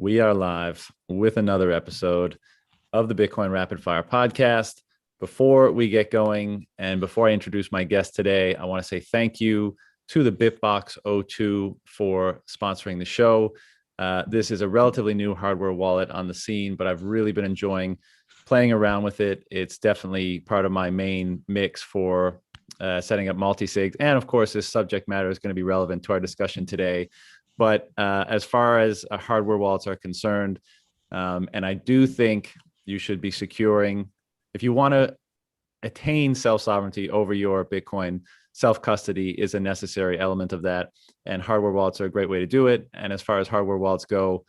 We are live with another episode of the Bitcoin Rapid Fire podcast. Before we get going and before I introduce my guest today, I want to say thank you to the Bitbox O2 for sponsoring the show. This is a relatively new hardware wallet on the scene, but I've really been enjoying playing around with it. It's definitely part of my main mix for setting up multi-sigs. And of course, this subject matter is going to be relevant to our discussion today. But as far as hardware wallets are concerned, and I do think you should be securing, if you want to attain self-sovereignty over your Bitcoin, self-custody is a necessary element of that. And hardware wallets are a great way to do it. And as far as hardware wallets go,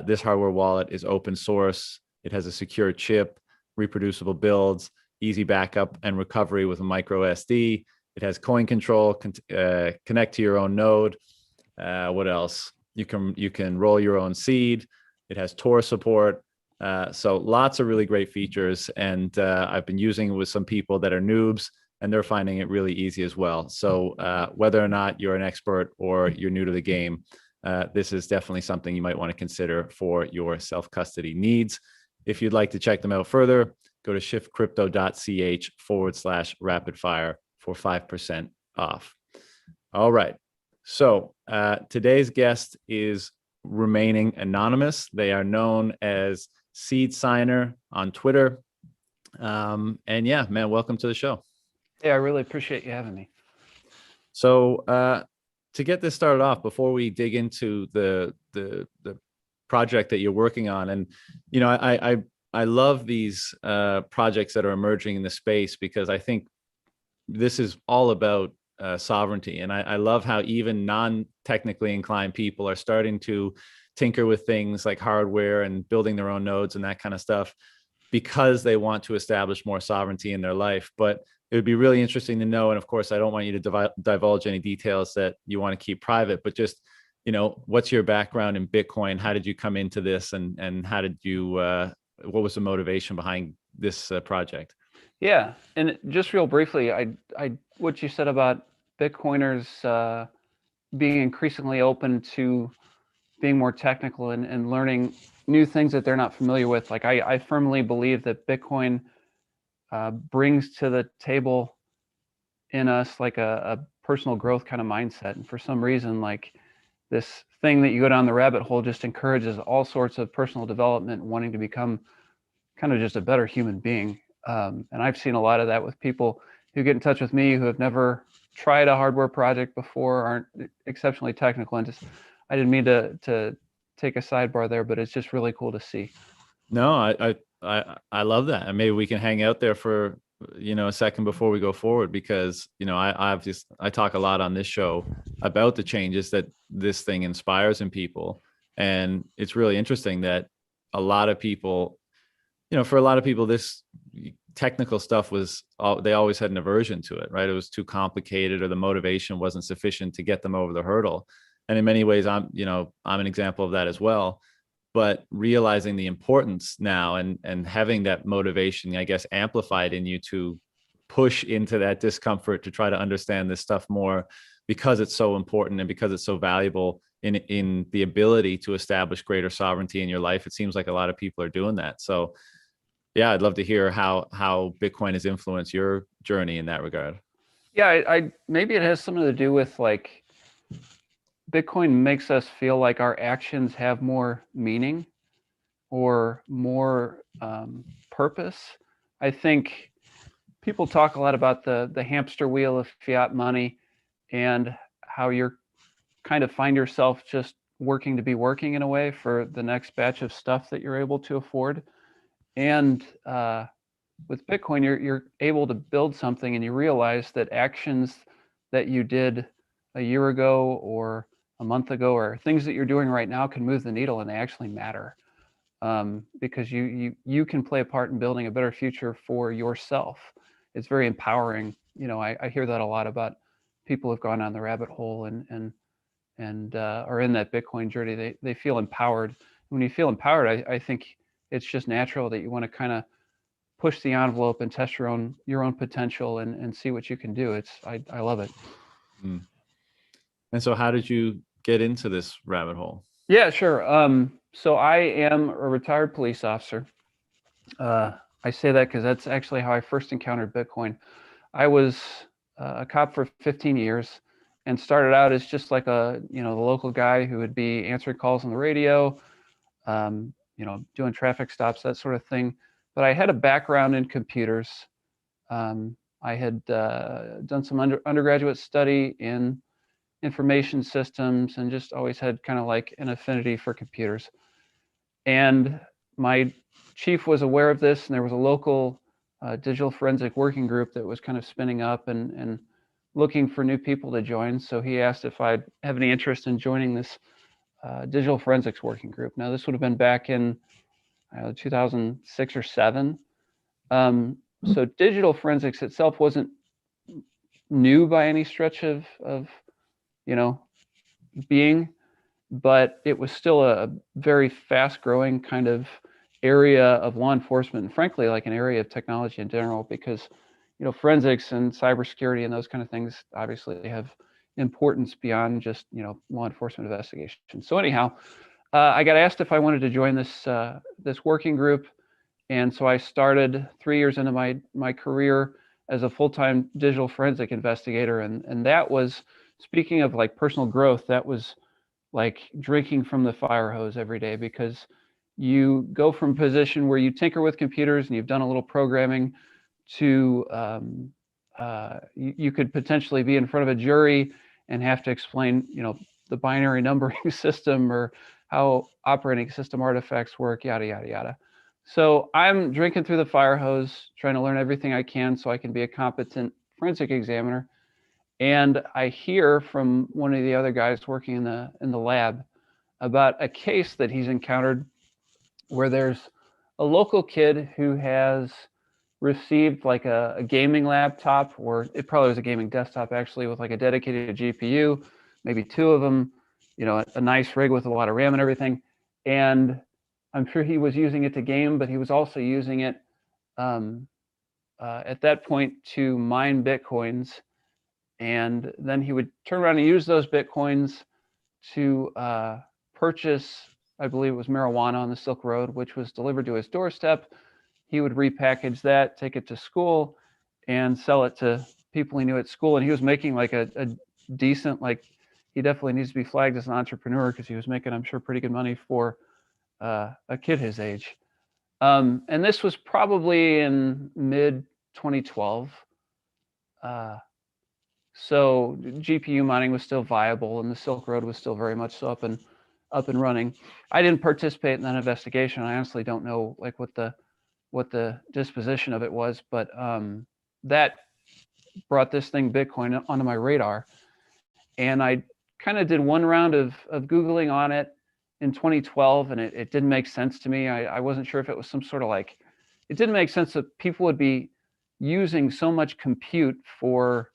this hardware wallet is open source. It has a secure chip, reproducible builds, easy backup and recovery with a micro SD. It has coin control, connect to your own node. What else? You can roll your own seed. It has Tor support. So lots of really great features. And I've been using it with some people that are noobs, and they're finding it really easy as well. So whether or not you're an expert or you're new to the game, this is definitely something you might want to consider for your self-custody needs. If you'd like to check them out further, go to shiftcrypto.ch/rapidfire for 5% off. All right. So today's guest is remaining anonymous. They are known as SeedSigner on Twitter. And yeah, man, welcome to the show. Yeah, I really appreciate you having me. So to get this started off, before we dig into the project that you're working on, and you know, I love these projects that are emerging in the space because I think this is all about sovereignty. And I love how even non-technically inclined people are starting to tinker with things like hardware and building their own nodes and that kind of stuff because they want to establish more sovereignty in their life. But it would be really interesting to know, and of course, I don't want you to divulge any details that you want to keep private, but just, you know, what's your background in Bitcoin? How did you come into this? And how did you, what was the motivation behind this project? Yeah, and just real briefly, what you said about Bitcoiners being increasingly open to being more technical and learning new things that they're not familiar with. Like I firmly believe that Bitcoin brings to the table in us like a personal growth kind of mindset. And for some reason, like this thing that you go down the rabbit hole just encourages all sorts of personal development, wanting to become kind of just a better human being. And I've seen a lot of that with people who get in touch with me who have never tried a hardware project before, aren't exceptionally technical, and just, I didn't mean to take a sidebar there, but it's just really cool to see. No, I love that. And maybe we can hang out there for, you know, a second before we go forward, because, you know, I talk a lot on this show about the changes that this thing inspires in people. And it's really interesting that a lot of people, you know, for a lot of people, this technical stuff was, they always had an aversion to it, right? It was too complicated, or the motivation wasn't sufficient to get them over the hurdle. And in many ways, I'm an example of that as well. But realizing the importance now and having that motivation, I guess, amplified in you to push into that discomfort to try to understand this stuff more, because it's so important and because it's so valuable in the ability to establish greater sovereignty in your life. It seems like a lot of people are doing that. So yeah, I'd love to hear how Bitcoin has influenced your journey in that regard. Yeah, I maybe it has something to do with like Bitcoin makes us feel like our actions have more meaning or more purpose. I think people talk a lot about the hamster wheel of fiat money and how you're kind of find yourself just working to be working in a way for the next batch of stuff that you're able to afford. And with Bitcoin, you're able to build something, and you realize that actions that you did a year ago or a month ago, or things that you're doing right now, can move the needle, and they actually matter, because you can play a part in building a better future for yourself. It's very empowering. You know, I hear that a lot about people who've gone down the rabbit hole and are in that Bitcoin journey. They feel empowered. When you feel empowered, I think it's just natural that you want to kind of push the envelope and test your own potential and see what you can do. I love it. And so how did you get into this rabbit hole? Yeah, sure. So I am a retired police officer. I say that because that's actually how I first encountered Bitcoin. I was a cop for 15 years and started out as just like the local guy who would be answering calls on the radio, doing traffic stops, that sort of thing. But I had a background in computers. I had done some undergraduate study in information systems and just always had kind of like an affinity for computers. And my chief was aware of this, and there was a local digital forensic working group that was kind of spinning up and looking for new people to join. So he asked if I'd have any interest in joining this digital forensics working group. Now, this would have been back in 2006 or 7. So digital forensics itself wasn't new by any stretch of being, but it was still a very fast growing kind of area of law enforcement, and frankly, like an area of technology in general, because forensics and cybersecurity and those kind of things obviously have importance beyond just law enforcement investigation. So anyhow, I got asked if I wanted to join this working group, and so I started 3 years into my career as a full-time digital forensic investigator, and that was, speaking of like personal growth, that was like drinking from the fire hose every day, because you go from a position where you tinker with computers and you've done a little programming to you could potentially be in front of a jury and have to explain the binary numbering system or how operating system artifacts work, yada yada yada. So I'm drinking through the fire hose, trying to learn everything I can so I can be a competent forensic examiner. And I hear from one of the other guys working in the lab about a case that he's encountered where there's a local kid who has received like a gaming laptop, or it probably was a gaming desktop actually, with like a dedicated GPU, maybe 2 of them, a nice rig with a lot of RAM and everything. And I'm sure he was using it to game, but he was also using it at that point to mine Bitcoins. And then he would turn around and use those Bitcoins to purchase, I believe it was marijuana on the Silk Road, which was delivered to his doorstep. He would repackage that, take it to school, and sell it to people he knew at school. And he was making like a decent, like, he definitely needs to be flagged as an entrepreneur, because he was making, I'm sure, pretty good money for a kid his age. And this was probably in mid 2012. So GPU mining was still viable, and the Silk Road was still very much so up and running. I didn't participate in that investigation. I honestly don't know like what the disposition of it was, but that brought this thing Bitcoin onto my radar. And I kind of did one round of Googling on it in 2012, and it didn't make sense to me. I wasn't sure if it was some sort of like, it didn't make sense that people would be using so much compute for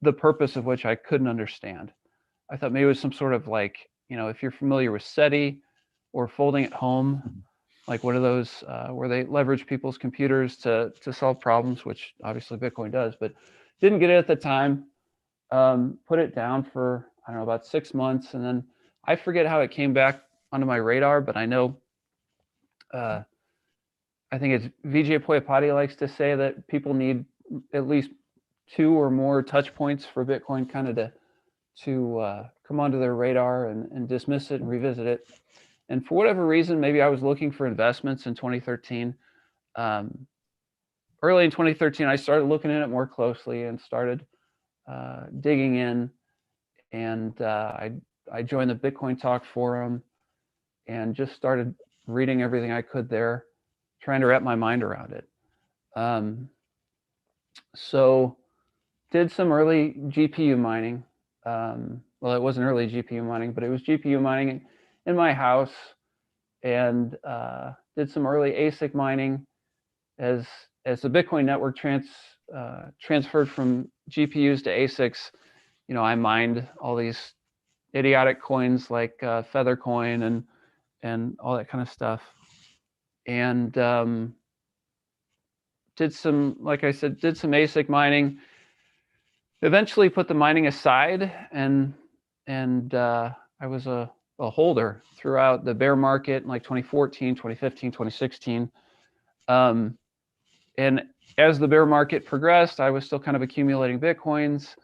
the purpose of which I couldn't understand. I thought maybe it was some sort of like, if you're familiar with SETI or folding at home, like one of those where they leverage people's computers to solve problems, which obviously Bitcoin does, but didn't get it at the time. Put it down for, I don't know, about 6 months. And then I forget how it came back onto my radar, but I know, I think it's Vijay Poyapati likes to say that people need at least 2 or more touch points for Bitcoin kind of to come onto their radar and dismiss it and revisit it. And for whatever reason, maybe I was looking for investments in 2013. Early in 2013, I started looking at it more closely and started digging in. And I joined the Bitcoin Talk forum and just started reading everything I could there, trying to wrap my mind around it. So did some early GPU mining. Well, it wasn't early GPU mining, but it was GPU mining in my house, and did some early ASIC mining as the Bitcoin network transferred from GPUs to ASICs. I mined all these idiotic coins like Feathercoin and all that kind of stuff, and did some, like I said, did some ASIC mining. Eventually put the mining aside, and I was a a holder throughout the bear market in like 2014, 2015, 2016. And as the bear market progressed, I was still kind of accumulating Bitcoins,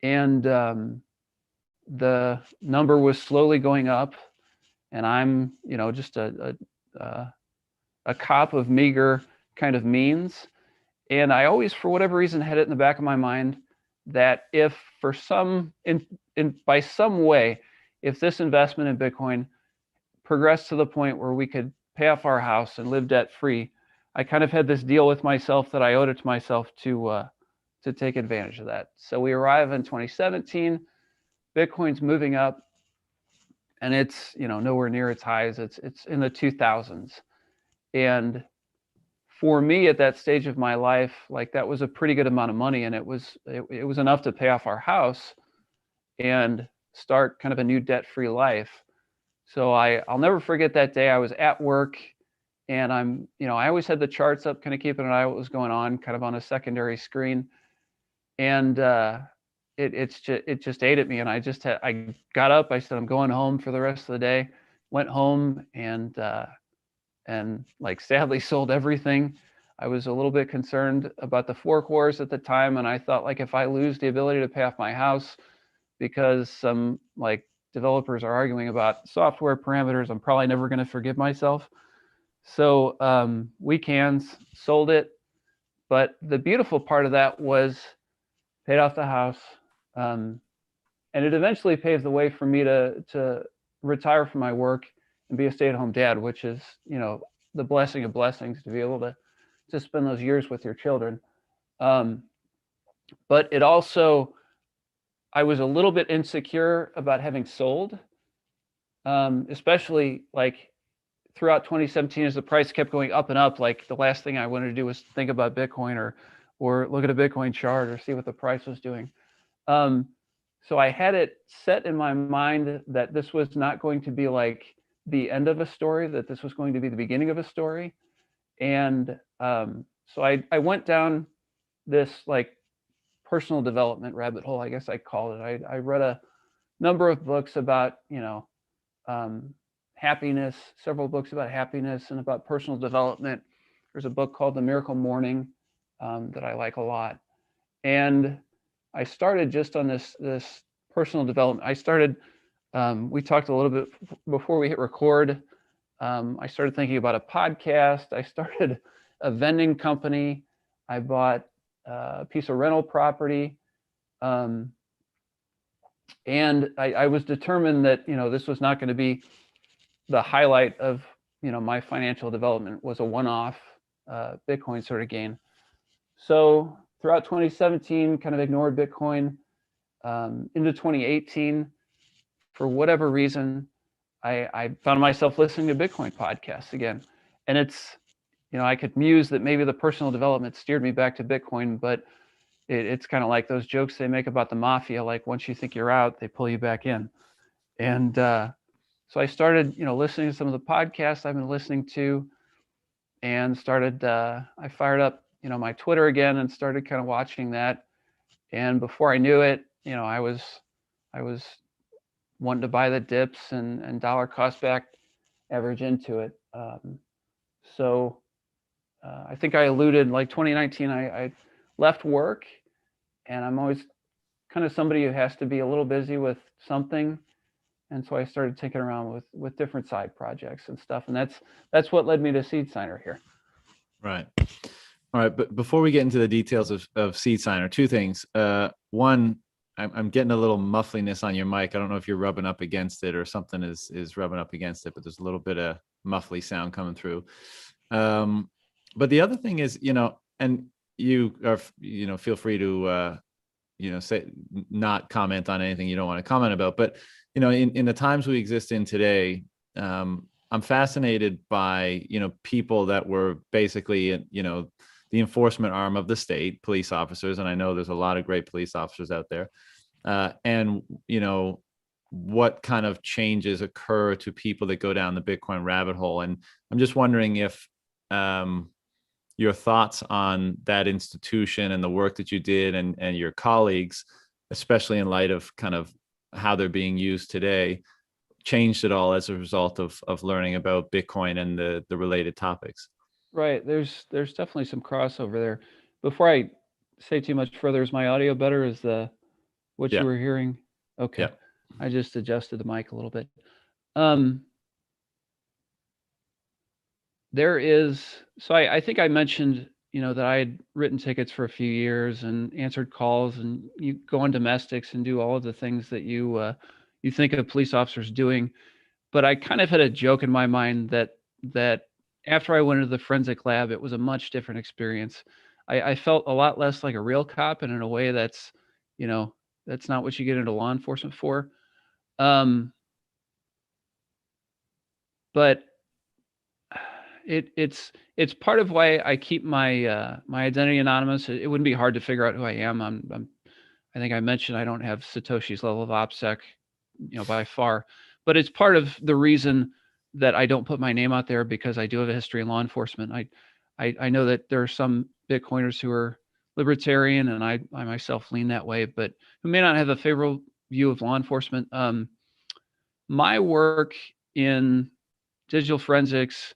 and the number was slowly going up. And I'm, just a cop of meager kind of means. And I always, for whatever reason, had it in the back of my mind that if for by some way, if this investment in Bitcoin progressed to the point where we could pay off our house and live debt free, I kind of had this deal with myself that I owed it to myself to take advantage of that. So we arrive in 2017, Bitcoin's moving up, and it's nowhere near its highs. It's in the 2000s, and for me at that stage of my life, like that was a pretty good amount of money, and it was enough to pay off our house and start kind of a new debt-free life. So I'll never forget that day. I was at work, and I always had the charts up, kind of keeping an eye on what was going on, kind of on a secondary screen, and it just ate at me, and I got up. I said, I'm going home for the rest of the day. Went home and like sadly sold everything. I was a little bit concerned about the fork wars at the time, and I thought, like, if I lose the ability to pay off my house because some like developers are arguing about software parameters, I'm probably never going to forgive myself. So weekends, sold it. But the beautiful part of that was paid off the house, and it eventually paved the way for me to retire from my work and be a stay-at-home dad, which is, the blessing of blessings, to be able to spend those years with your children. But it also, I was a little bit insecure about having sold, especially like throughout 2017 as the price kept going up and up. Like the last thing I wanted to do was think about Bitcoin or look at a Bitcoin chart or see what the price was doing. So I had it set in my mind that this was not going to be like the end of a story, that this was going to be the beginning of a story. And so I went down this like personal development rabbit hole, I guess I called it. I read a number of books about, happiness, several books about happiness and about personal development. There's a book called The Miracle Morning that I like a lot. And I started just on this personal development. I started, we talked a little bit before we hit record. I started thinking about a podcast. I started a vending company. I bought a piece of rental property. And I was determined that, this was not going to be the highlight of, my financial development. Was a one-off Bitcoin sort of gain. So throughout 2017, kind of ignored Bitcoin. Into 2018, for whatever reason, I found myself listening to Bitcoin podcasts again. And it's, I could muse that maybe the personal development steered me back to Bitcoin, but it's kind of like those jokes they make about the mafia. Like once you think you're out, they pull you back in. And so I started, listening to some of the podcasts I've been listening to, and started, I fired up, my Twitter again and started kind of watching that. And before I knew it, I was wanting to buy the dips and dollar cost back average into it. So I think I alluded, like 2019, I left work, and I'm always kind of somebody who has to be a little busy with something. And so I started tinkering around with different side projects and stuff. And that's what led me to SeedSigner here. Right. All right. But before we get into the details of SeedSigner, two things. One, I'm getting a little muffliness on your mic. I don't know if you're rubbing up against it or something is rubbing up against it, but there's a little bit of muffly sound coming through. But the other thing is, and you are, feel free to, say, not comment on anything you don't want to comment about. But, in the times we exist in today, I'm fascinated by, people that were basically, the enforcement arm of the state, police officers. And I know there's a lot of great police officers out there. And, what kind of changes occur to people that go down the Bitcoin rabbit hole. And I'm just wondering if your thoughts on that institution and the work that you did and your colleagues, especially in light of kind of how they're being used today, changed at all as a result of learning about Bitcoin and the related topics? Right. There's definitely some crossover there. Before I say too much further, is my audio better? Is the what Yeah. you were hearing? Yeah. Okay. I just adjusted the mic a little bit. Um, there is, so I think I mentioned, that I had written tickets for a few years and answered calls, and you go on domestics and do all of the things that you think of police officers doing. But I kind of had a joke in my mind that after I went into the forensic lab, it was a much different experience. I felt a lot less like a real cop, and in a way you know, that's not what you get into law enforcement for. Um, but it's part of why I keep my identity anonymous. It wouldn't be hard to figure out who I am. I think I mentioned I don't have Satoshi's level of OPSEC, by far, but it's part of the reason that I don't put my name out there, because I do have a history in law enforcement. I know that there are some Bitcoiners who are libertarian, and I myself lean that way, but who may not have a favorable view of law enforcement. My work in digital forensics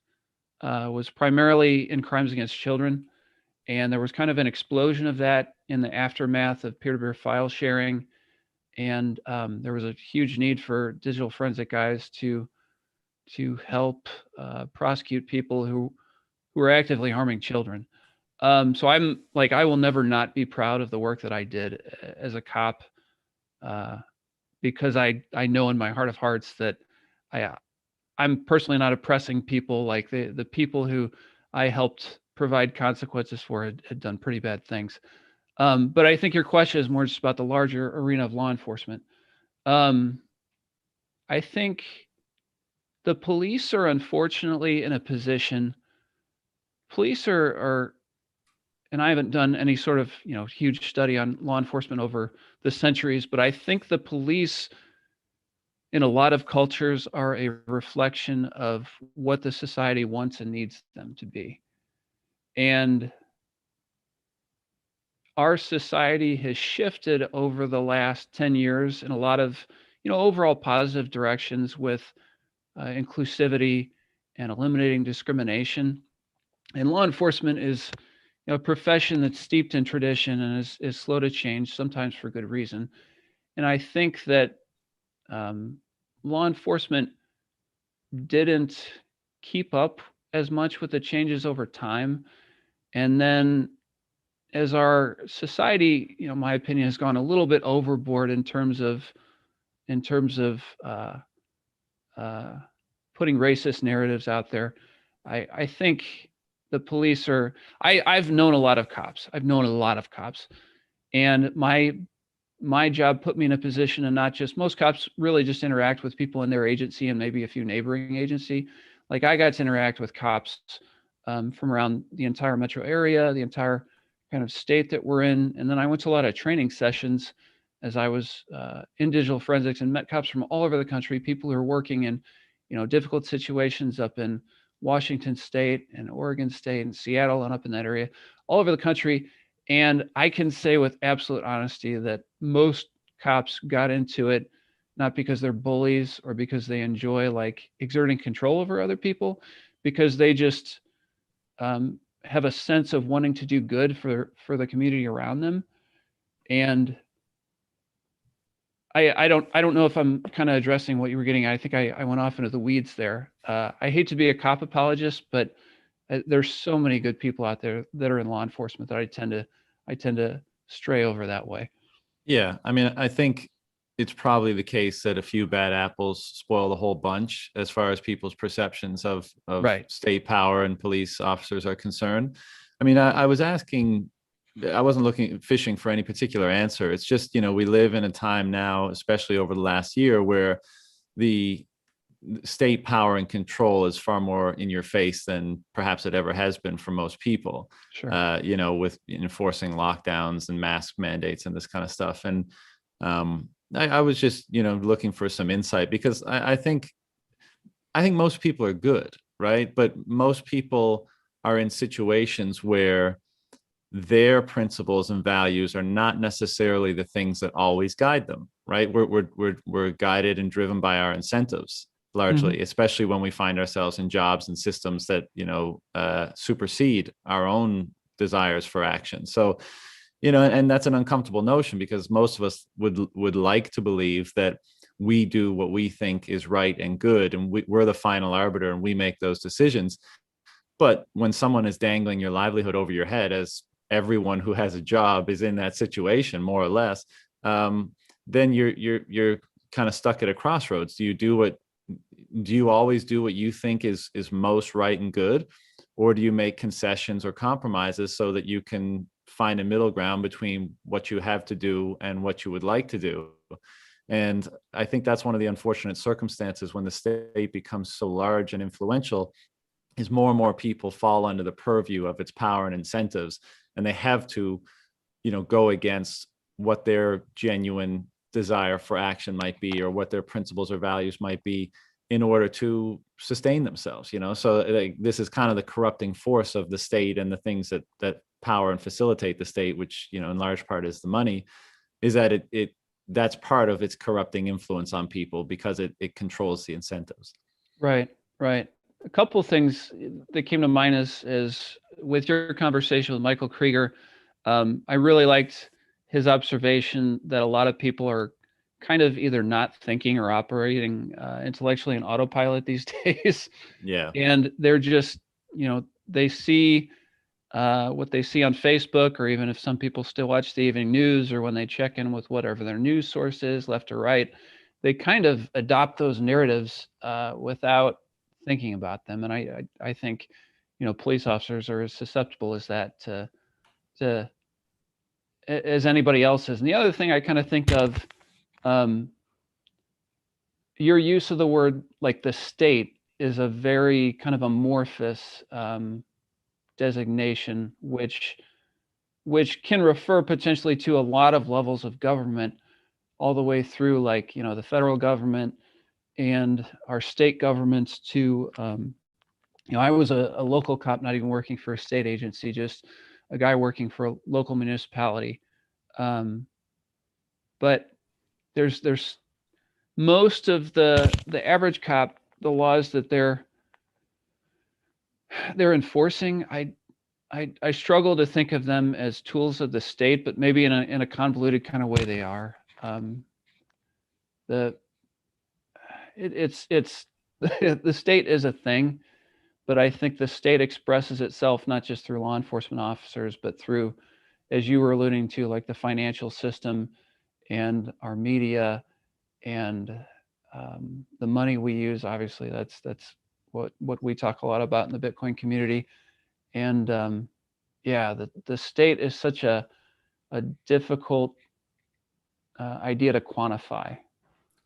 was primarily in crimes against children. And there was kind of an explosion of that in the aftermath of peer-to-peer file sharing. And there was a huge need for digital forensic guys to help prosecute people who were actively harming children. So I'm like, I will never not be proud of the work that I did as a cop, uh, because I know in my heart of hearts that I I'm personally not oppressing people. Like the people who I helped provide consequences for had done pretty bad things. But I think your question is more just about the larger arena of law enforcement. Um, I think the police are unfortunately in a position. Police are, and I haven't done any sort of huge study on law enforcement over the centuries, but I think the police in a lot of cultures are a reflection of what the society wants and needs them to be. And our society has shifted over the last 10 years in a lot of, overall positive directions with inclusivity and eliminating discrimination. And law enforcement is, a profession that's steeped in tradition and is slow to change, sometimes for good reason. And I think that um, law enforcement didn't keep up as much with the changes over time. And then as our society, my opinion, has gone a little bit overboard in terms of uh, putting racist narratives out there. I think the police are. I've known a lot of cops. I've known a lot of cops, and my job put me in a position, and not just most cops really just interact with people in their agency and maybe a few neighboring agency. Like I got to interact with cops from around the entire metro area, the entire kind of state that we're in. And then I went to a lot of training sessions as I was in digital forensics, and met cops from all over the country, people who are working in, difficult situations up in Washington State and Oregon State and Seattle and up in that area, all over the country. And I can say with absolute honesty that most cops got into it not because they're bullies or because they enjoy like exerting control over other people, because they just have a sense of wanting to do good for the community around them. And I don't know if I'm kind of addressing what you were getting at. I think I went off into the weeds there. I hate to be a cop apologist, but there's so many good people out there that are in law enforcement that I tend to stray over that way. Yeah, I mean, I think it's probably the case that a few bad apples spoil the whole bunch as far as people's perceptions of Right. state power and police officers are concerned. I mean, I was asking, I wasn't looking fishing for any particular answer. It's just, we live in a time now, especially over the last year, where the state power and control is far more in your face than perhaps it ever has been for most people. Sure. With enforcing lockdowns and mask mandates and this kind of stuff. And I was just, looking for some insight, because I think most people are good, right? But most people are in situations where their principles and values are not necessarily the things that always guide them, right? We're guided and driven by our incentives, largely, especially when we find ourselves in jobs and systems that, supersede our own desires for action. So, and that's an uncomfortable notion, because most of us would like to believe that we do what we think is right and good, and we're the final arbiter and we make those decisions. But when someone is dangling your livelihood over your head, as everyone who has a job is in that situation, more or less, then you're kind of stuck at a crossroads. Do you always do what you think is most right and good, or do you make concessions or compromises so that you can find a middle ground between what you have to do and what you would like to do? And I think that's one of the unfortunate circumstances when the state becomes so large and influential, is more and more people fall under the purview of its power and incentives, and they have to, go against what their genuine desire for action might be, or what their principles or values might be, in order to sustain themselves. So this is kind of the corrupting force of the state, and the things that power and facilitate the state, which, in large part is the money, is that that's part of its corrupting influence on people, because it controls the incentives. Right. A couple of things that came to mind is with your conversation with Michael Krieger. I really liked his observation that a lot of people are kind of either not thinking or operating intellectually in autopilot these days. Yeah. And they're just, they see what they see on Facebook, or even if some people still watch the evening news, or when they check in with whatever their news source is, left or right, they kind of adopt those narratives without thinking about them. And I think, police officers are as susceptible as that to as anybody else is. And the other thing I kind of think of, your use of the word, like the state, is a very kind of amorphous designation, which can refer potentially to a lot of levels of government, all the way through, like, the federal government and our state governments to, I was a local cop, not even working for a state agency, just a guy working for a local municipality. But there's most of the average cop, the laws that they're enforcing, I struggle to think of them as tools of the state, but maybe in a convoluted kind of way they are. It's the state is a thing, but I think the state expresses itself not just through law enforcement officers, but through, as you were alluding to, like the financial system and our media and the money we use. Obviously, that's what we talk a lot about in the Bitcoin community. And the state is such a difficult idea to quantify.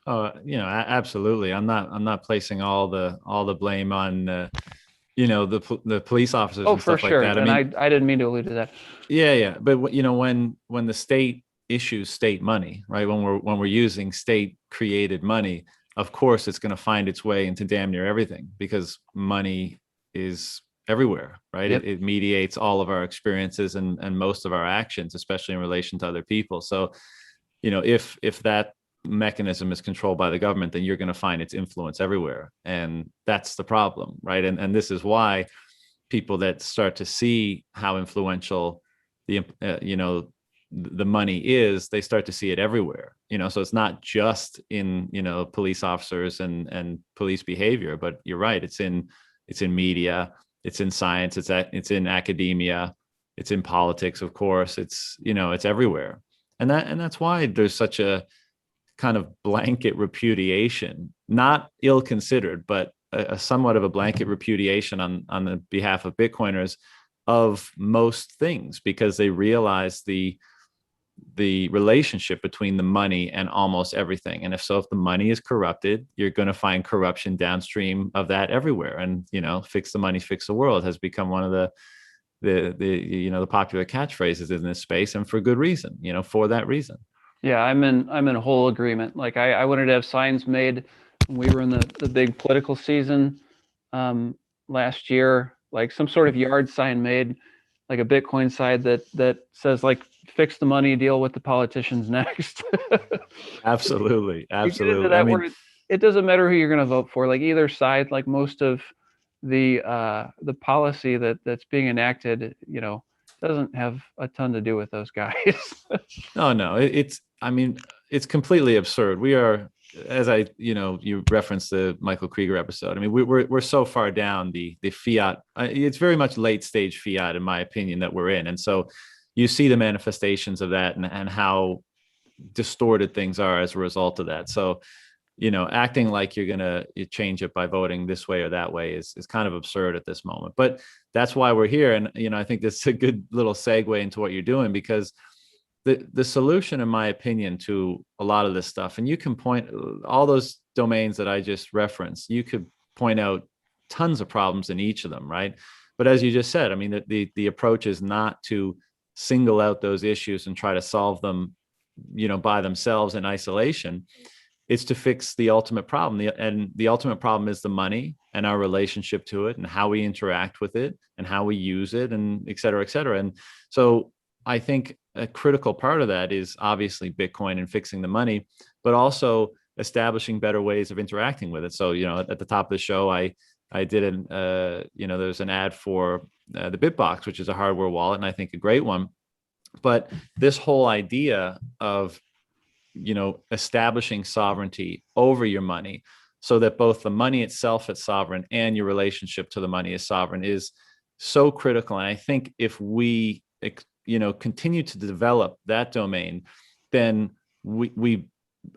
Oh, absolutely. I'm not placing all the blame on the police officers and For stuff sure. like that. And I didn't mean to allude to that. Yeah. But when the state issues state money, right? When we're using state created money, of course it's going to find its way into damn near everything, because money is everywhere, right? Yep. It mediates all of our experiences and most of our actions, especially in relation to other people. So, if that mechanism is controlled by the government, then you're going to find its influence everywhere. And that's the problem, right? And this is why people that start to see how influential the money is, they start to see it everywhere. So it's not just in police officers and police behavior, but you're right, it's in media, it's in science, it's in academia, it's in politics, of course, it's everywhere. And that's why there's such a kind of blanket repudiation, not ill-considered, but a somewhat of a blanket repudiation on the behalf of Bitcoiners of most things, because they realize the relationship between the money and almost everything. And if the money is corrupted, you're going to find corruption downstream of that everywhere. And fix the money, fix the world has become one of the popular catchphrases in this space, and for good reason. For that reason. Yeah, I'm in whole agreement. Like I wanted to have signs made when we were in the big political season last year, like some sort of yard sign made, like a Bitcoin sign that says, like, fix the money, deal with the politicians next. Absolutely. You get into that where it doesn't matter who you're going to vote for. Like either side, like most of the policy that's being enacted, doesn't have a ton to do with those guys. No, I mean, it's completely absurd. We are, as you referenced the Michael Krieger episode. I mean, we're so far down the fiat. It's very much late stage fiat, in my opinion, that we're in. And so you see the manifestations of that and how distorted things are as a result of that. So, acting like you're going to change it by voting this way or that way is kind of absurd at this moment. But that's why we're here. And, I think this is a good little segue into what you're doing, because the solution, in my opinion, to a lot of this stuff, and you can point all those domains that I just referenced, you could point out tons of problems in each of them, right? But as you just said, I mean, the approach is not to single out those issues and try to solve them, by themselves in isolation. It's to fix the ultimate problem. And the ultimate problem is the money and our relationship to it and how we interact with it and how we use it, and et cetera, et cetera. And so I think a critical part of that is obviously Bitcoin and fixing the money, but also establishing better ways of interacting with it. So, at the top of the show, I did there's an ad for the Bitbox, which is a hardware wallet, and I think a great one. But this whole idea of establishing sovereignty over your money, so that both the money itself is sovereign and your relationship to the money is sovereign, is so critical. And I think if we continue to develop that domain, then we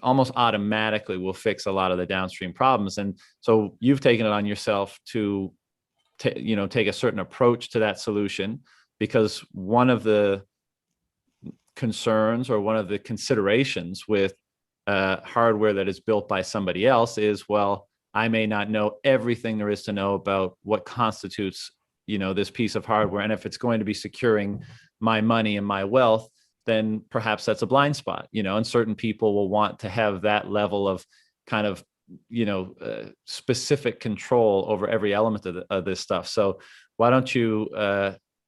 almost automatically will fix a lot of the downstream problems. And so you've taken it on yourself to take a certain approach to that solution, because one of the concerns or one of the considerations with hardware that is built by somebody else is, well, I may not know everything there is to know about what constitutes this piece of hardware, and if it's going to be securing my money and my wealth, then perhaps that's a blind spot, and certain people will want to have that level of kind of specific control over every element of this stuff. So why don't you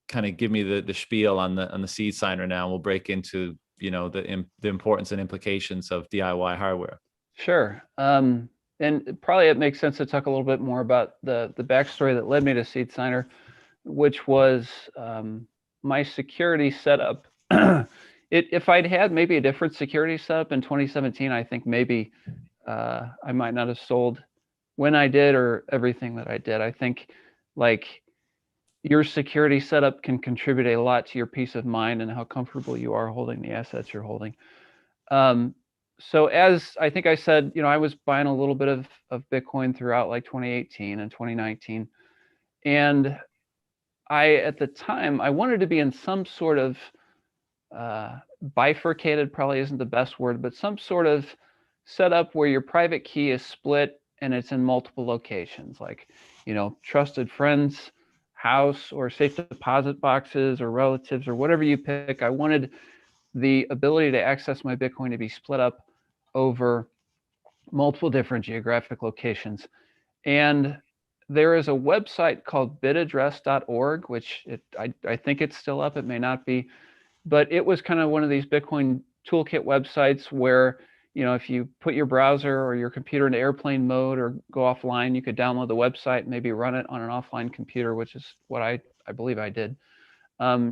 kind of give me the spiel on the SeedSigner now, and we'll break into the importance and implications of DIY hardware. Sure. And probably it makes sense to talk a little bit more about the backstory that led me to SeedSigner, which was my security setup. If I'd had maybe a different security setup in 2017, I think maybe I might not have sold when I did or everything that I did. I think like your security setup can contribute a lot to your peace of mind and how comfortable you are holding the assets you're holding. So as I think I said, I was buying a little bit of Bitcoin throughout like 2018 and 2019. And at the time, I wanted to be in some sort of bifurcated, probably isn't the best word, but some sort of setup where your private key is split and it's in multiple locations, like, trusted friends' house or safe deposit boxes or relatives or whatever you pick. I wanted the ability to access my Bitcoin to be split up over multiple different geographic locations. And there is a website called bitaddress.org, which I think it's still up. It may not be, but it was kind of one of these Bitcoin toolkit websites where, if you put your browser or your computer into airplane mode or go offline, you could download the website and maybe run it on an offline computer, which is what I believe I did.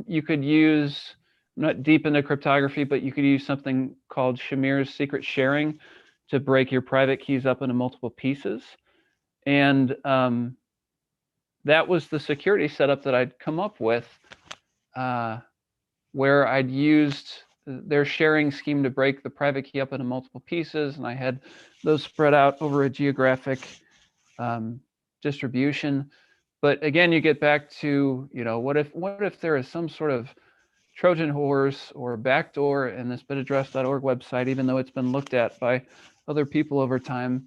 You could use, I'm not deep into cryptography, but you could use something called Shamir's secret sharing to break your private keys up into multiple pieces. And that was the security setup that I'd come up with, where I'd used their sharing scheme to break the private key up into multiple pieces, and I had those spread out over a geographic distribution. But again, you get back to, what if there is some sort of Trojan horse or backdoor in this bitaddress.org website, even though it's been looked at by other people over time.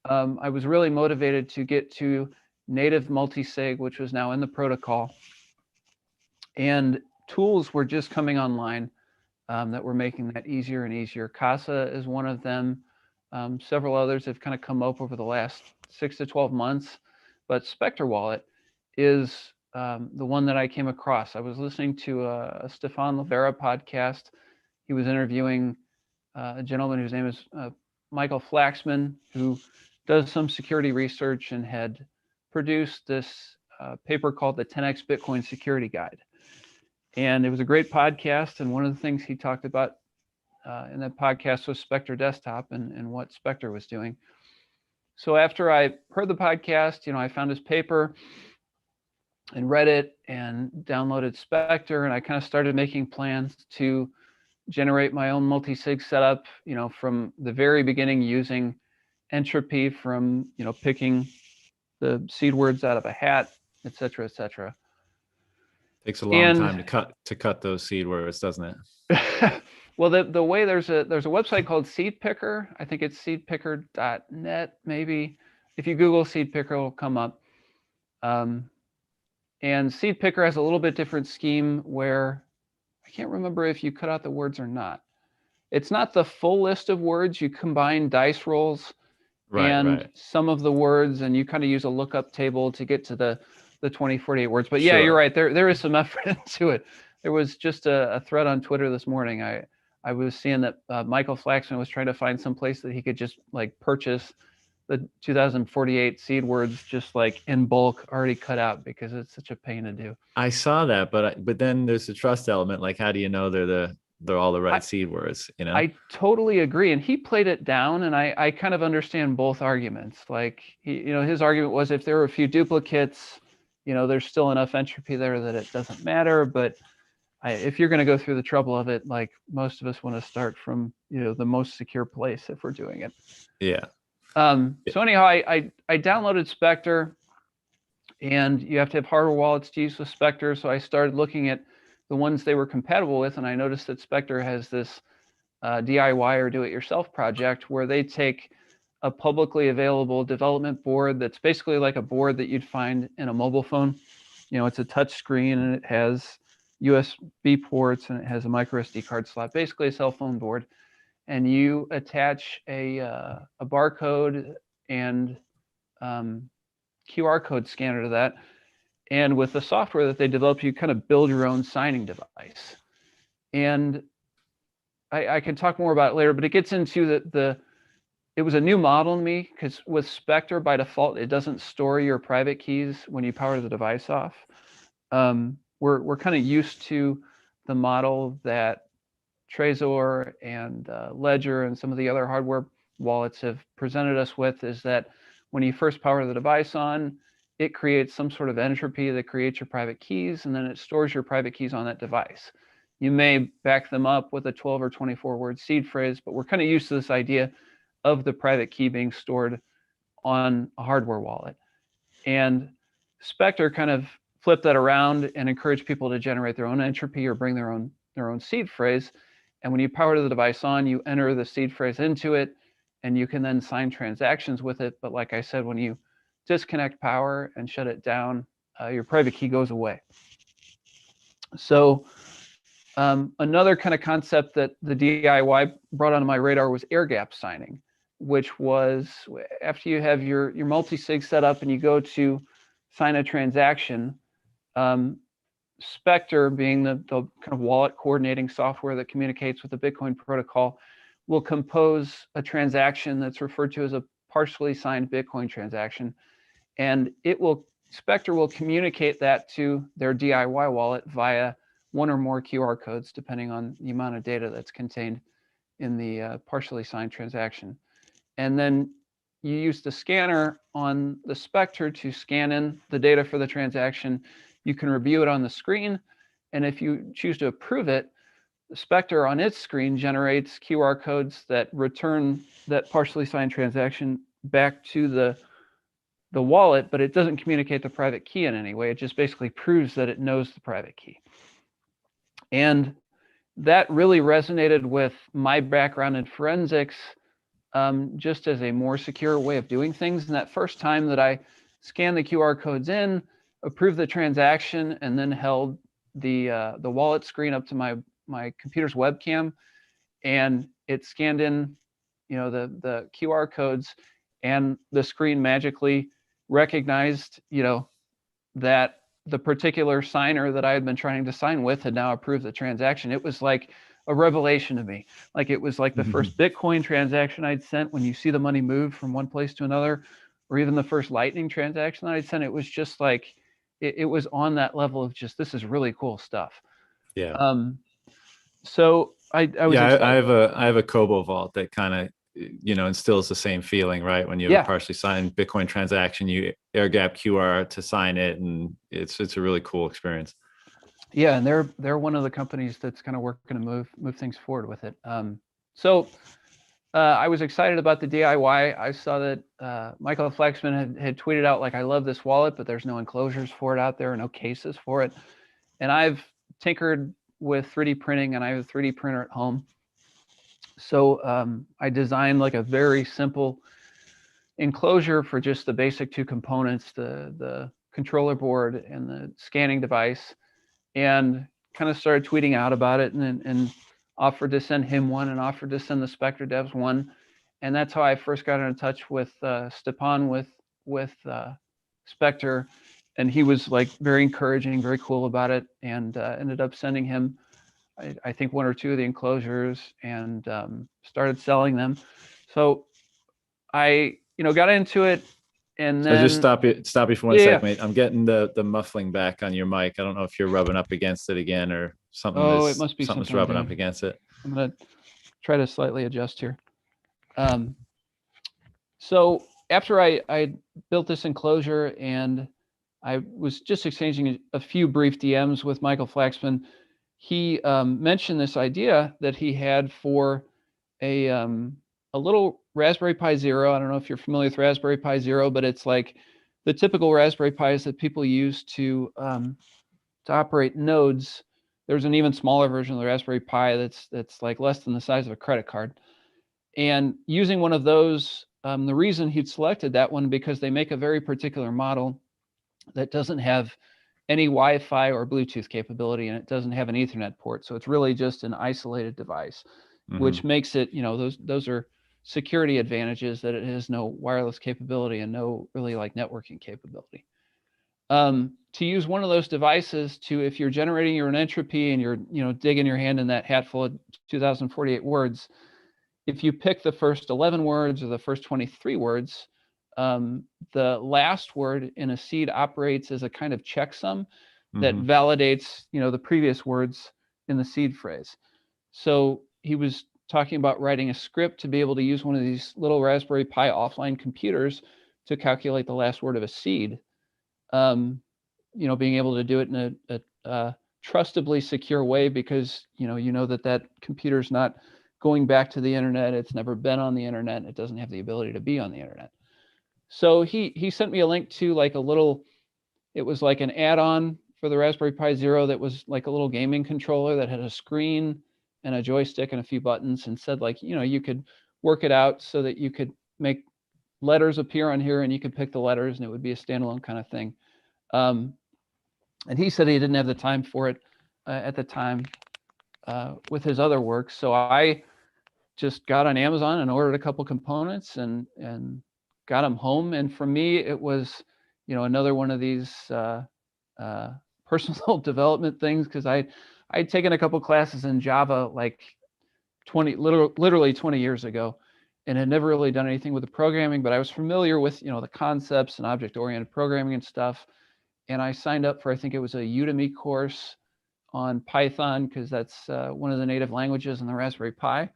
I was really motivated to get to native multisig, which was now in the protocol. And tools were just coming online that were making that easier and easier. Casa is one of them. Several others have kind of come up over the last 6 to 12 months. But Specter Wallet is the one that I came across. I was listening to a Stefan Livera podcast. He was interviewing a gentleman whose name is Michael Flaxman, who does some security research and had produced this paper called the 10x Bitcoin Security Guide. And it was a great podcast. And one of the things he talked about in that podcast was Specter Desktop and what Specter was doing. So after I heard the podcast, I found his paper and read it and downloaded Specter, and I kind of started making plans to generate my own multi-sig setup, from the very beginning, using entropy from, picking the seed words out of a hat, et cetera, et cetera. Takes a long time to cut those seed words, doesn't it? Well, the way there's a website called Seed Picker. I think it's seedpicker.net. Maybe if you Google Seed Picker, it'll come up. And Seed Picker has a little bit different scheme where I can't remember if you cut out the words or not. It's not the full list of words. You combine dice rolls and some of the words, and you kind of use a lookup table to get to the 2048 words. But yeah, you're right. There is some effort into it. There was just a thread on Twitter this morning. I was seeing that Michael Flaxman was trying to find some place that he could just purchase the 2048 seed words just in bulk, already cut out, because it's such a pain to do. I saw that, but then there's the trust element. Like, how do you know they're all the right seed words? I totally agree. And he played it down, and I kind of understand both arguments. His argument was, if there were a few duplicates, there's still enough entropy there that it doesn't matter. But if you're going to go through the trouble of it, most of us want to start from, the most secure place if we're doing it. Yeah. So anyhow, I downloaded Specter, and you have to have hardware wallets to use with Specter. So I started looking at the ones they were compatible with, and I noticed that Specter has this DIY or do-it-yourself project where they take a publicly available development board that's basically like a board that you'd find in a mobile phone. It's a touch screen, and it has USB ports, and it has a micro SD card slot, basically a cell phone board. And you attach a barcode and QR code scanner to that. And with the software that they develop, you kind of build your own signing device. And I can talk more about it later, but it gets into it was a new model to me, because with Specter, by default, it doesn't store your private keys when you power the device off. We're kind of used to the model that Trezor and Ledger and some of the other hardware wallets have presented us with, is that when you first power the device on, it creates some sort of entropy that creates your private keys, and then it stores your private keys on that device. You may back them up with a 12 or 24 word seed phrase, but we're kind of used to this idea of the private key being stored on a hardware wallet. And Specter kind of flipped that around and encouraged people to generate their own entropy or bring their own seed phrase. And when you power the device on, you enter the seed phrase into it, and you can then sign transactions with it. But like I said, when you disconnect power and shut it down, your private key goes away. So another kind of concept that the DIY brought onto my radar was air gap signing, which was after you have your multi-sig set up and you go to sign a transaction, Specter, being the kind of wallet coordinating software that communicates with the Bitcoin protocol, will compose a transaction that's referred to as a partially signed Bitcoin transaction. And Specter will communicate that to their DIY wallet via one or more QR codes, depending on the amount of data that's contained in the partially signed transaction. And then you use the scanner on the Specter to scan in the data for the transaction. You can review it on the screen, and if you choose to approve it, the Specter on its screen generates QR codes that return that partially signed transaction back to the wallet, but it doesn't communicate the private key in any way. It just basically proves that it knows the private key. And that really resonated with my background in forensics, just as a more secure way of doing things. And that first time that I scanned the QR codes in, approved the transaction, and then held the wallet screen up to my computer's webcam, and it scanned in, the QR codes, and the screen magically recognized, that the particular signer that I had been trying to sign with had now approved the transaction. It was like a revelation to me. Like it was like the first Bitcoin transaction I'd sent when you see the money move from one place to another, or even the first Lightning transaction that I'd sent. It was just like, it was on that level of just, this is really cool stuff. Yeah. So I was excited. I have a Kobo vault that kind of, instills the same feeling, right? When you have a partially signed Bitcoin transaction, you air gap QR to sign it, and it's a really cool experience. Yeah, and they're one of the companies that's kind of working to move things forward with it. So I was excited about the DIY. I saw that Michael Flexman had tweeted out, like, I love this wallet, but there's no enclosures for it out there, no cases for it. And I've tinkered with 3D printing, and I have a 3D printer at home. So I designed like a very simple enclosure for just the basic two components, the controller board and the scanning device, and kind of started tweeting out about it, and offered to send him one, and offered to send the Specter devs one. And that's how I first got in touch with Stepan with Specter. And he was like very encouraging, very cool about it, and ended up sending him, I think, one or two of the enclosures, and started selling them. So I, got into it, and then So just stop you for one Yeah. second. I'm getting the muffling back on your mic. I don't know if you're rubbing up against it again or something. Oh, it must be something's something I'm rubbing up doing. against it. I'm gonna try to slightly adjust here. So after I built this enclosure, and I was just exchanging a few brief DMs with Michael Flaxman, he mentioned this idea that he had for a little Raspberry Pi Zero. I don't know if you're familiar with Raspberry Pi Zero, but it's like the typical Raspberry Pis that people use to operate nodes. There's an even smaller version of the Raspberry Pi that's like less than the size of a credit card. And using one of those, the reason he'd selected that one, because they make a very particular model that doesn't have any Wi-Fi or Bluetooth capability, and it doesn't have an Ethernet port. So it's really just an isolated device, which makes it, those are security advantages, that it has no wireless capability and no really like networking capability. To use one of those devices to, if you're generating your own entropy and you're, digging your hand in that hat full of 2048 words, if you pick the first 11 words or the first 23 words, the last word in a seed operates as a kind of checksum that validates, the previous words in the seed phrase. So he was talking about writing a script to be able to use one of these little Raspberry Pi offline computers to calculate the last word of a seed. Being able to do it in a trustably secure way, because that computer's not going back to the internet. It's never been on the internet. It doesn't have the ability to be on the internet. So he sent me a link to like it was like an add-on for the Raspberry Pi Zero that was like a little gaming controller that had a screen and a joystick and a few buttons, and said, like, you could work it out so that you could make letters appear on here, and you could pick the letters, and it would be a standalone kind of thing. And he said he didn't have the time for it at the time with his other work. So I just got on Amazon and ordered a couple components, and got them home. And for me, it was, another one of these personal development things, because I'd taken a couple classes in Java like literally 20 years ago, and had never really done anything with the programming, but I was familiar with, the concepts and object-oriented programming and stuff. And I signed up for, I think it was a Udemy course on Python, because that's one of the native languages in the Raspberry Pi.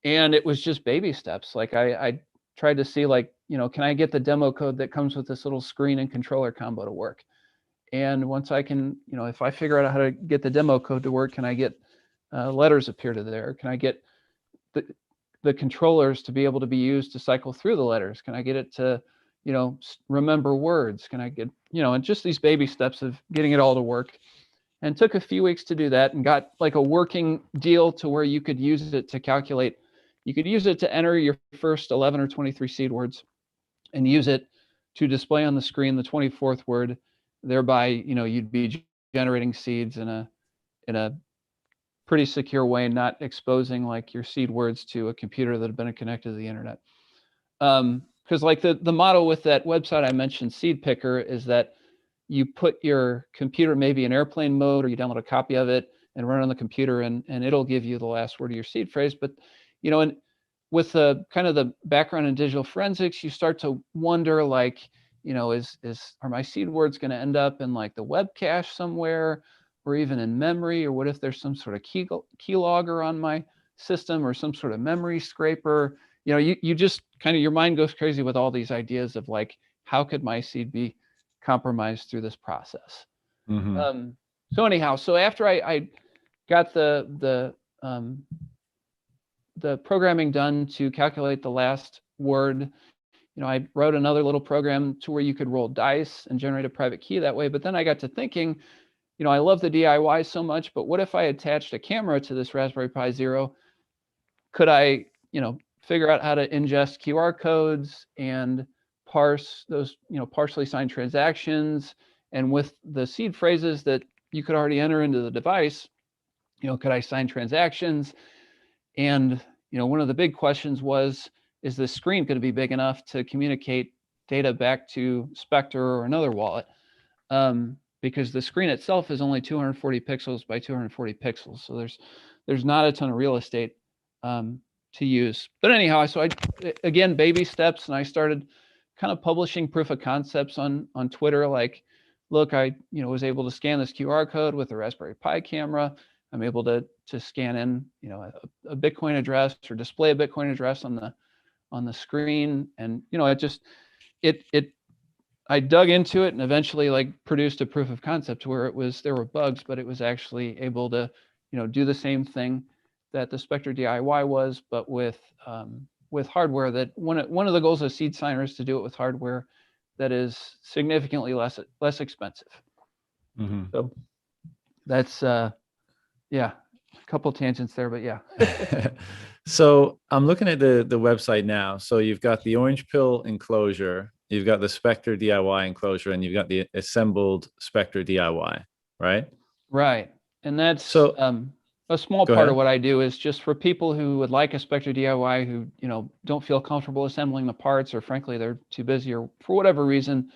And it was just baby steps. Like I tried to see, like, can I get the demo code that comes with this little screen and controller combo to work? And once I can, if I figure out how to get the demo code to work, can I get letters appear to there? Can I get the controllers to be able to be used to cycle through the letters? Can I get it to, remember words? Can I get, and just these baby steps of getting it all to work. And took a few weeks to do that, and got like a working deal to where you could use it to calculate. You could use it to enter your first 11 or 23 seed words, and use it to display on the screen the 24th word. Thereby, you'd be generating seeds in a pretty secure way, not exposing like your seed words to a computer that had been connected to the internet. Because like the model with that website I mentioned, Seed Picker, is that you put your computer maybe in airplane mode, or you download a copy of it, and run it on the computer, and it'll give you the last word of your seed phrase. But, and with the kind of the background in digital forensics, you start to wonder, like, are my seed words going to end up in like the web cache somewhere, or even in memory? Or what if there's some sort of keylogger on my system, or some sort of memory scraper? You just kind of, your mind goes crazy with all these ideas of like, how could my seed be compromised through this process? Mm-hmm. So anyhow, so after I got the programming done to calculate the last word, I wrote another little program to where you could roll dice and generate a private key that way. But then I got to thinking, I love the DIY so much, but what if I attached a camera to this Raspberry Pi Zero? Could I, figure out how to ingest QR codes and parse those, partially signed transactions? And with the seed phrases that you could already enter into the device, could I sign transactions? And, one of the big questions was, is the screen going to be big enough to communicate data back to Specter or another wallet? Because the screen itself is only 240 pixels by 240 pixels. So there's not a ton of real estate to use. But anyhow, so again, baby steps, and I started kind of publishing proof of concepts on Twitter. Like, look, I was able to scan this QR code with a Raspberry Pi camera. I'm able to scan in a Bitcoin address, or display a Bitcoin address on the screen. And I dug into it and eventually like produced a proof of concept where there were bugs, but it was actually able to do the same thing that the Specter DIY was, but with hardware. That one of the goals of SeedSigner is to do it with hardware that is significantly less expensive. Mm-hmm. So that's yeah, a couple tangents there, but yeah. So I'm looking at the website now. So you've got the orange pill enclosure, you've got the Specter DIY enclosure, and you've got the assembled Specter DIY, right? Right. And that's So a small go part of ahead. what I do is just for people who would like a Specter DIY, who, don't feel comfortable assembling the parts, or frankly, they're too busy, or for whatever reason,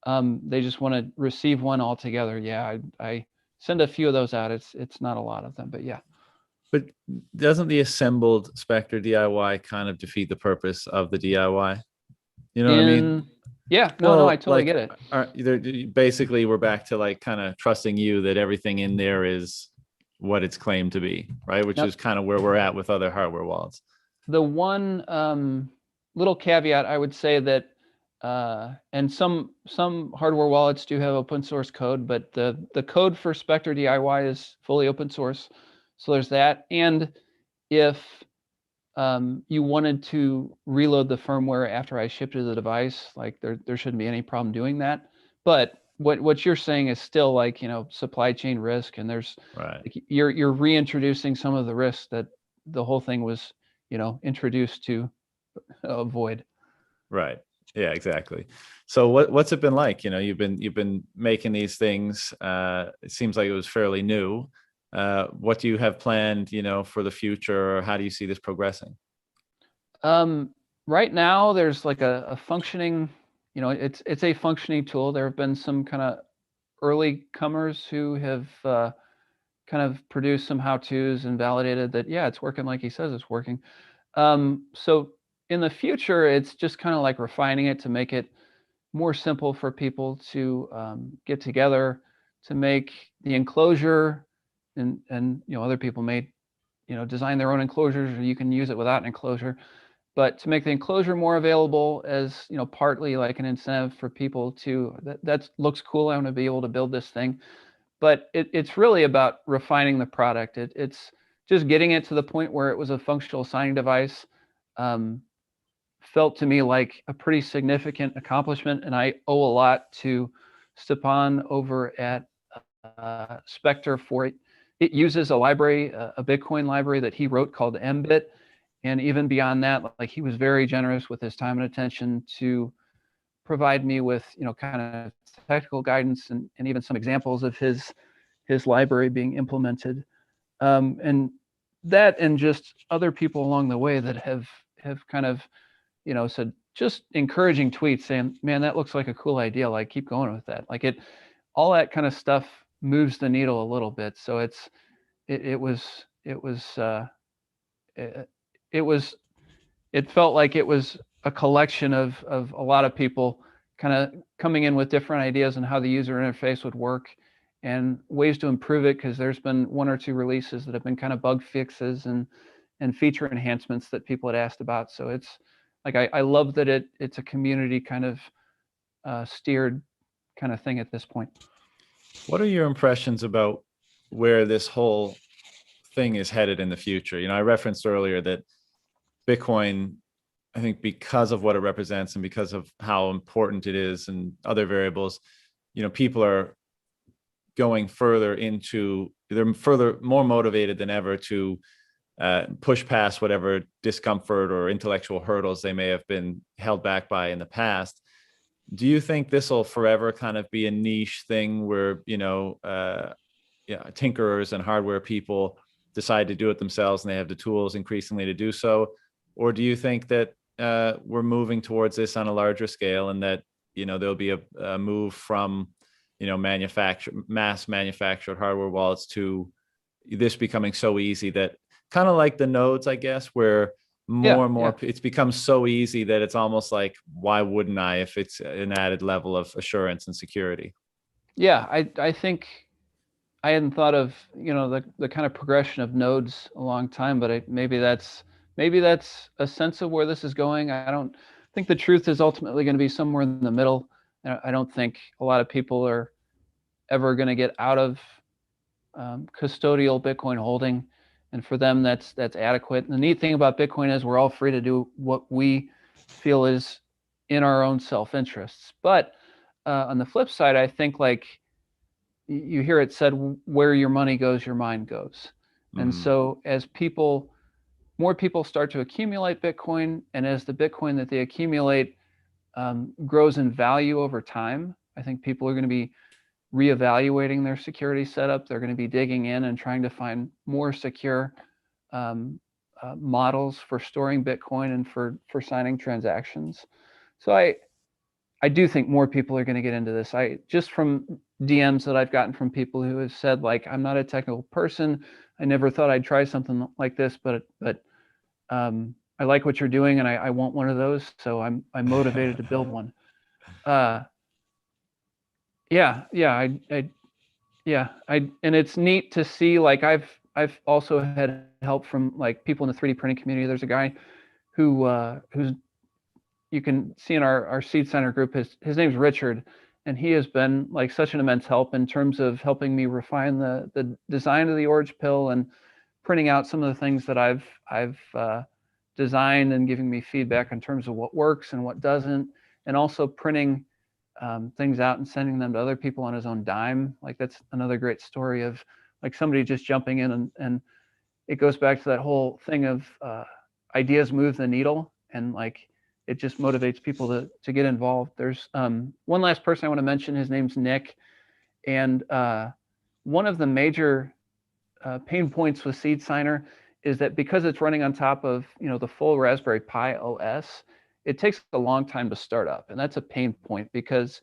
they just want to receive one altogether. Yeah, I send a few of those out. It's not a lot of them, but yeah. But doesn't the assembled Spectre DIY kind of defeat the purpose of the DIY? You know what I mean? Yeah, no, I Well, totally like, get it. basically, we're back to like kind of trusting you that everything in there is what it's claimed to be, right? Which Now, is kind of where we're at with other hardware wallets. the one little caveat I would say that, and some hardware wallets do have open source code, but the code for Spectre DIY is fully open source. So there's that. And if you wanted to reload the firmware after I shipped it to the device, like there shouldn't be any problem doing that. But what you're saying is still like, supply chain risk, and there's Right. like, you're reintroducing some of the risks that the whole thing was, introduced to avoid. Right. Yeah, exactly. So what's it been like? You've been making these things. It seems like it was fairly new. What do you have planned, for the future, or how do you see this progressing? Right now there's like a functioning, it's a functioning tool. There have been some kind of early comers who have kind of produced some how-tos and validated that, yeah, it's working like he says it's working. So in the future, it's just kind of like refining it to make it more simple for people to get together, to make the enclosure, and other people may design their own enclosures, or you can use it without an enclosure. But to make the enclosure more available as partly like an incentive for people to that looks cool, I want to be able to build this thing. But it's really about refining the product. It's just getting it to the point where it was a functional signing device. Felt to me like a pretty significant accomplishment, and I owe a lot to Stepan over at Specter for it. It uses a library, a Bitcoin library that he wrote called mbit. And even beyond that, like, he was very generous with his time and attention to provide me with, kind of technical guidance, and even some examples of his library being implemented. And that, and just other people along the way that have kind of, said just encouraging tweets saying, man, that looks like a cool idea. Like, keep going with that. Like, all that kind of stuff moves the needle a little bit. So it was it, it was it felt like it was a collection of a lot of people kind of coming in with different ideas on how the user interface would work and ways to improve it, because there's been one or two releases that have been kind of bug fixes and feature enhancements that people had asked about. So it's like I love that it's a community kind of steered kind of thing at this point. What are your impressions about where this whole thing is headed in the future? I referenced earlier that Bitcoin, I think because of what it represents and because of how important it is and other variables, people are going further into, they're further more motivated than ever to push past whatever discomfort or intellectual hurdles they may have been held back by in the past. Do you think this will forever kind of be a niche thing where, tinkerers and hardware people decide to do it themselves and they have the tools increasingly to do so? Or do you think that we're moving towards this on a larger scale, and that, there'll be a move from, mass manufactured hardware wallets to this becoming so easy that, kind of like the nodes, I guess, where more Yeah, and yeah, more it's become so easy that it's almost like, why wouldn't I, if it's an added level of assurance and security? yeah. I think I hadn't thought of the kind of progression of nodes a long time, but maybe that's a sense of where this is going. I don't think the truth is ultimately going to be somewhere in the middle. I don't think a lot of people are ever going to get out of custodial Bitcoin holding, and for them that's adequate. And the neat thing about Bitcoin is we're all free to do what we feel is in our own self-interests. But on the flip side, I think like you hear it said, where your money goes, your mind goes. And Mm-hmm. so as more people start to accumulate Bitcoin, and as the Bitcoin that they accumulate grows in value over time, I think people are going to be reevaluating their security setup. They're going to be digging in and trying to find more secure models for storing Bitcoin and for signing transactions. So I do think more people are going to get into this. I just from DMs that I've gotten from people who have said, like, I'm not a technical person. I never thought I'd try something like this, but I like what you're doing, and I want one of those, so I'm motivated to build one. Uh, yeah, yeah, and it's neat to see. Like I've also had help from like people in the 3D printing community. There's a guy who's you can see in our SeedSigner group. His name's Richard, and he has been like such an immense help in terms of helping me refine the design of the Orange Pill and printing out some of the things that I've designed, and giving me feedback in terms of what works and what doesn't, and also printing things out and sending them to other people on his own dime. Like that's another great story of like somebody just jumping in, and it goes back to that whole thing of ideas move the needle, and like it just motivates people to get involved. There's one last person I want to mention. His name's Nick, and one of the major pain points with SeedSigner is that because it's running on top of the full Raspberry Pi OS, it takes a long time to start up, and that's a pain point because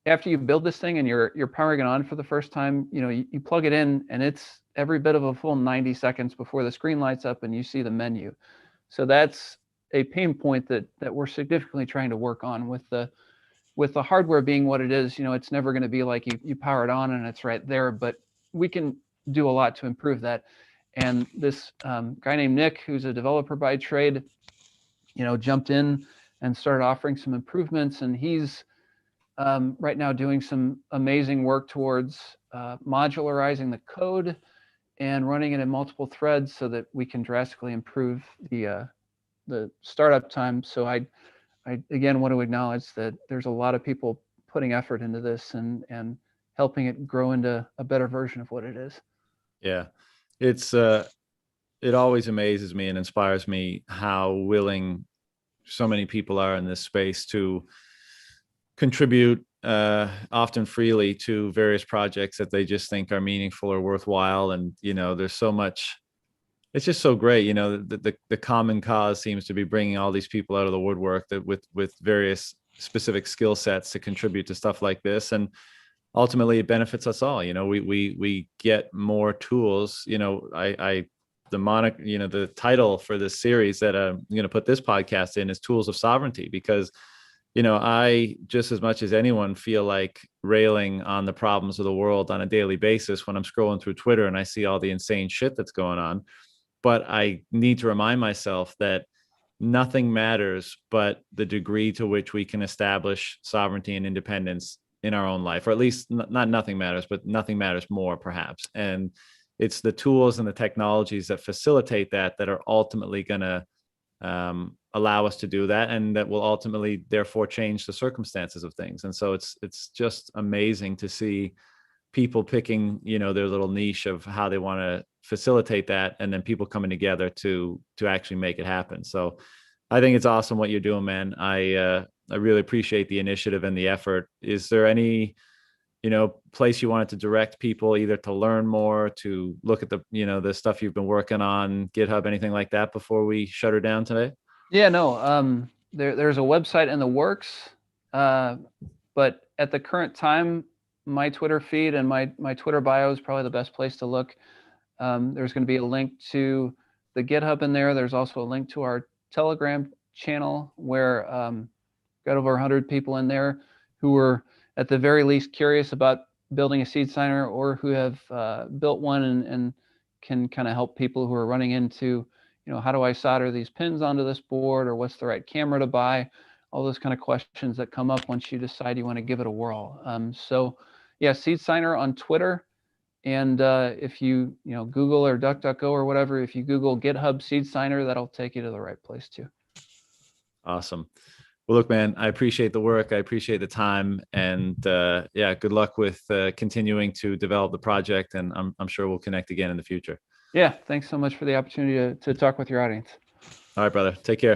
after you build this thing and you're powering it on for the first time, you plug it in and it's every bit of a full 90 seconds before the screen lights up and you see the menu. So that's a pain point that we're significantly trying to work on with the hardware being what it is. It's never going to be like you power it on and it's right there, but we can do a lot to improve that. And this guy named Nick, who's a developer by trade, jumped in and started offering some improvements, and he's right now doing some amazing work towards modularizing the code and running it in multiple threads so that we can drastically improve the startup time. So I again want to acknowledge that there's a lot of people putting effort into this and helping it grow into a better version of what it is. Yeah, it's it always amazes me and inspires me how willing so many people are in this space to contribute, often freely, to various projects that they just think are meaningful or worthwhile. And there's so much. It's just so great. The common cause seems to be bringing all these people out of the woodwork that with various specific skill sets to contribute to stuff like this. And ultimately it benefits us all. We get more tools. The title for this series that I'm going to put this podcast in is Tools of Sovereignty, because I just as much as anyone feel like railing on the problems of the world on a daily basis when I'm scrolling through Twitter and I see all the insane shit that's going on. But I need to remind myself that nothing matters but the degree to which we can establish sovereignty and independence in our own life, or at least not nothing matters, but nothing matters more, perhaps. And it's the tools and the technologies that facilitate that are ultimately going to allow us to do that, and that will ultimately therefore change the circumstances of things. And so it's just amazing to see people picking their little niche of how they want to facilitate that, and then people coming together to actually make it happen. So I think it's awesome what you're doing, man. I really appreciate the initiative and the effort. Is there any place you wanted to direct people, either to learn more, to look at the stuff you've been working on, GitHub, anything like that, before we shut her down today? Yeah, no. There's a website in the works, but at the current time, my Twitter feed and my Twitter bio is probably the best place to look. There's going to be a link to the GitHub in there. There's also a link to our Telegram channel where got over 100 people in there who were at the very least curious about building a SeedSigner, or who have built one and can kind of help people who are running into, how do I solder these pins onto this board, or what's the right camera to buy? All those kind of questions that come up once you decide you want to give it a whirl. So yeah, SeedSigner on Twitter. And if you Google or DuckDuckGo or whatever, if you Google GitHub SeedSigner, that'll take you to the right place too. Awesome. Well, look, man, I appreciate the work. I appreciate the time, and good luck with continuing to develop the project. And I'm sure we'll connect again in the future. Yeah, thanks so much for the opportunity to talk with your audience. All right, brother. Take care.